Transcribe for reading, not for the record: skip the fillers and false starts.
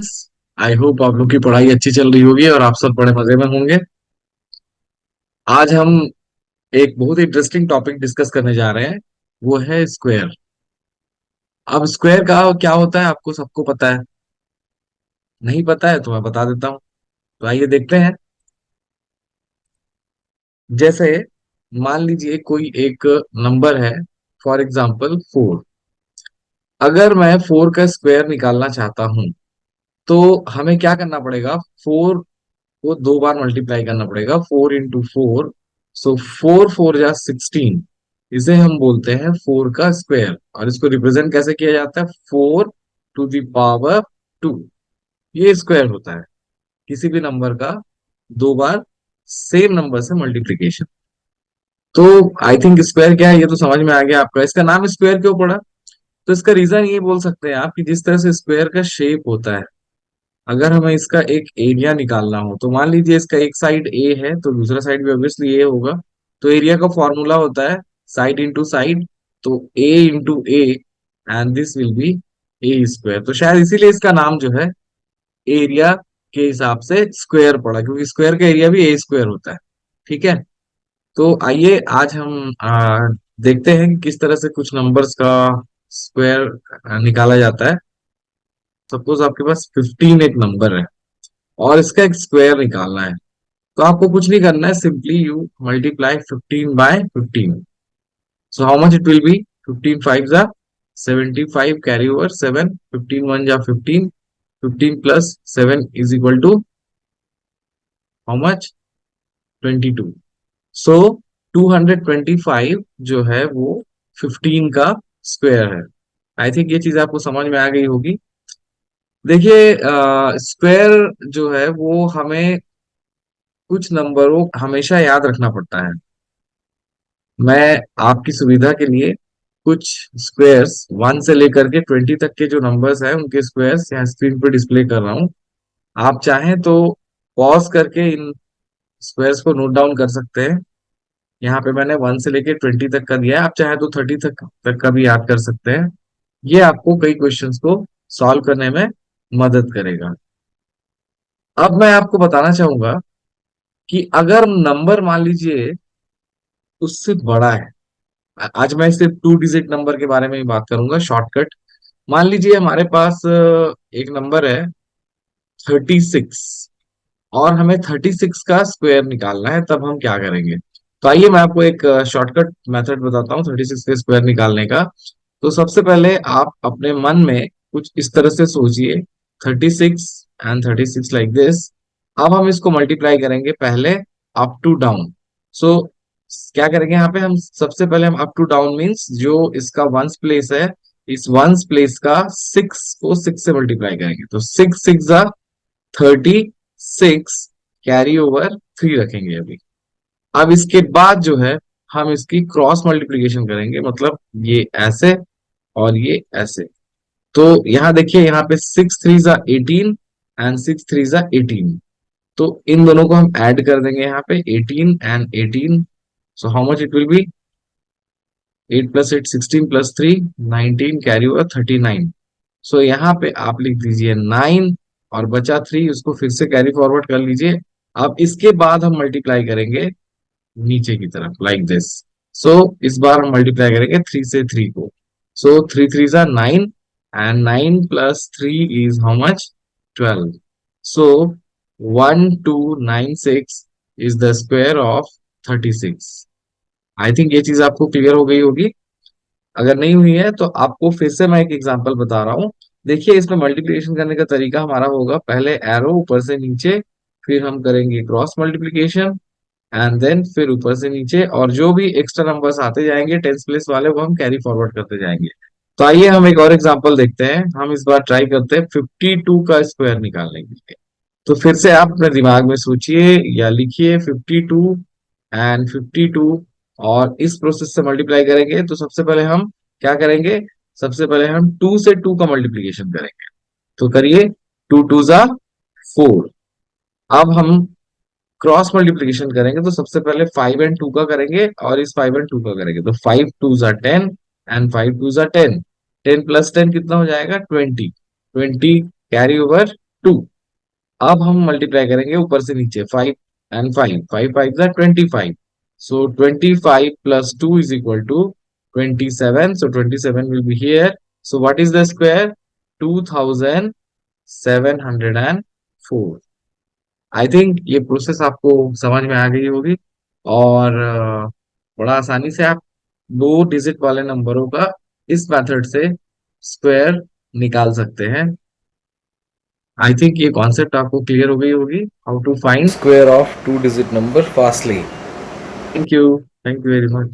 Students. I hope आप लोग की पढ़ाई अच्छी चल रही होगी और आप सब बड़े मजे में होंगे। आज हम एक बहुत ही इंटरेस्टिंग टॉपिक डिस्कस करने जा रहे हैं। वो है स्क्वायर। अब स्क्वायर का क्या होता है आपको सबको पता है। नहीं पता है तो मैं बता देता हूँ। तो आइए देखते हैं। जैसे मान लीजिए कोई एक नंबर है, फॉर एग्जाम्पल 4। अगर मैं 4 का स्क्वायर निकालना चाहता हूँ तो हमें क्या करना पड़ेगा। 4 को 2 बार मल्टीप्लाई करना पड़ेगा, 4 इंटू 4। सो 4 4 जा 16। इसे हम बोलते हैं 4 का स्क्वायर। और इसको रिप्रेजेंट कैसे किया जाता है, 4 टू द पावर 2। ये स्क्वायर होता है किसी भी नंबर का 2 बार सेम नंबर से मल्टीप्लीकेशन। तो आई थिंक स्क्वायर क्या है ये तो समझ में आ गया आपका। इसका नाम स्क्वायर क्यों पड़ा, तो इसका रीजन ये बोल सकते हैं आप कि जिस तरह से स्क्वायर का शेप होता है। अगर हमें इसका एक एरिया निकालना हो तो मान लीजिए इसका एक साइड ए है तो दूसरा साइड भी ऑब्वियसली ए होगा। तो एरिया का फॉर्मूला होता है साइड इंटू साइड। तो A into A and this will be a square. तो शायद इसीलिए इसका नाम जो है एरिया के हिसाब से स्क्वायर पड़ा, क्योंकि स्क्वायर का एरिया भी ए स्क्वायर होता है। ठीक है। तो आइए आज हम देखते हैं कि किस तरह से कुछ नंबर्स का स्क्वायर निकाला जाता है। सपोज आपके पास 15 एक नंबर है और इसका एक स्क्वायर निकालना है। तो आपको कुछ नहीं करना है, simply you multiply 15 by 15। So how much it will be, 15 5 जा 75, कैरी ओवर 7, 15 1 जा 15, 15 + 7 is equal to how much, 22। So 225 जो है वो 15 का स्क्वायर है। आई थिंक ये चीज आपको समझ में आ गई होगी। देखिए स्क्वायर जो है वो हमें कुछ नंबरों हमेशा याद रखना पड़ता है। मैं आपकी सुविधा के लिए कुछ स्क्वायर्स 1 से लेकर के 20 तक के जो नंबर्स हैं उनके स्क्वायर्स यहाँ स्क्रीन पर डिस्प्ले कर रहा हूँ। आप चाहें तो पॉज करके इन स्क्वायर्स को नोट डाउन कर सकते हैं। यहाँ पे मैंने 1 से लेकर 20 तक का दिया है, आप चाहे तो 30 तक का भी याद कर सकते हैं। ये आपको कई क्वेश्चंस को सॉल्व करने में मदद करेगा। अब मैं आपको बताना चाहूंगा कि अगर नंबर मान लीजिए उससे बड़ा है। आज मैं सिर्फ 2 डिजिट नंबर के बारे में ही बात करूंगा, शॉर्टकट। मान लीजिए हमारे पास एक नंबर है 36 और हमें 36 का स्क्वायर निकालना है, तब हम क्या करेंगे। तो आइए मैं आपको एक शॉर्टकट मेथड बताता हूँ 36 के स्क्वायर निकालने का। तो सबसे पहले आप अपने मन में कुछ इस तरह से सोचिए, 36 and 36 लाइक दिस। अब हम इसको मल्टीप्लाई करेंगे पहले अप टू डाउन। सो क्या करेंगे यहाँ पे, हम सबसे पहले हम अप टू डाउन मीन्स जो इसका वंस प्लेस है, इस वंस प्लेस का 6 को 6 से मल्टीप्लाई करेंगे। तो 6 6 जा 36, कैरी ओवर 3 रखेंगे अभी। अब इसके बाद जो है हम इसकी क्रॉस मल्टीप्लीकेशन करेंगे, मतलब ये ऐसे और ये ऐसे। तो यहाँ देखिए, यहाँ पे 6 3 जा 18 एंड 6 3 जा 18। तो इन दोनों को हम ऐड कर देंगे यहाँ पे 18 and 18। So how much it will be, 8 + 8 16 + 3 19, carry over 39। सो यहाँ पे आप लिख दीजिए 9 और बचा 3, उसको फिर से कैरी फॉरवर्ड कर लीजिए। अब इसके बाद हम मल्टीप्लाई करेंगे नीचे की तरफ लाइक दिस। सो इस बार हम मल्टीप्लाई करेंगे 3 से 3 को। सो 3 3 जा 9 and 9 + 3 is how much, 12। So 1296 is the square of 36। I think ये चीज आपको क्लियर हो गई होगी। अगर नहीं हुई है तो आपको फिर से मैं एक एग्जांपल बता रहा हूँ। देखिए इसमें मल्टीप्लिकेशन करने का तरीका हमारा होगा, पहले एरो ऊपर से नीचे, फिर हम करेंगे क्रॉस मल्टीप्लिकेशन एंड देन फिर ऊपर से नीचे, और जो भी एक्स्ट्रा नंबर्स आते जाएंगे टेंस प्लेस वाले वो हम कैरी फॉरवर्ड करते जाएंगे। तो आइए हम एक और एग्जांपल देखते हैं। हम इस बार ट्राई करते हैं 52 का स्क्वायर निकालने के लिए। तो फिर से आप अपने दिमाग में सोचिए या लिखिए 52 and 52, और इस प्रोसेस से मल्टीप्लाई करेंगे। तो सबसे पहले हम क्या करेंगे, सबसे पहले हम 2 से 2 का मल्टीप्लीकेशन करेंगे। तो करिए, 2 2 जा 4। अब हम क्रॉस मल्टीप्लीकेशन करेंगे, तो सबसे पहले 5 and 2 का करेंगे और इस 5 and 2 का करेंगे। तो 5 2 जा 10 एंड 5 2 जा 10। 10 + 10 कितना हो जाएगा, 20। 20 कैरी ओवर 2। अब हम मल्टीप्लाई करेंगे ऊपर से नीचे, 5 एंड 5, 5 5 ज़ा 25, so 25 plus 2 is equal to 27, so 27 will be here, so what is the square? 2704। I think ये प्रोसेस आपको समझ में आ गई होगी, और बड़ा आसानी से आप 2 डिजिट वाले नंबरों का इस मेथड से स्क्वायर निकाल सकते हैं। आई थिंक ये कॉन्सेप्ट आपको क्लियर हो गई होगी, how to find Square of two-digit number fastly. Thank you very much.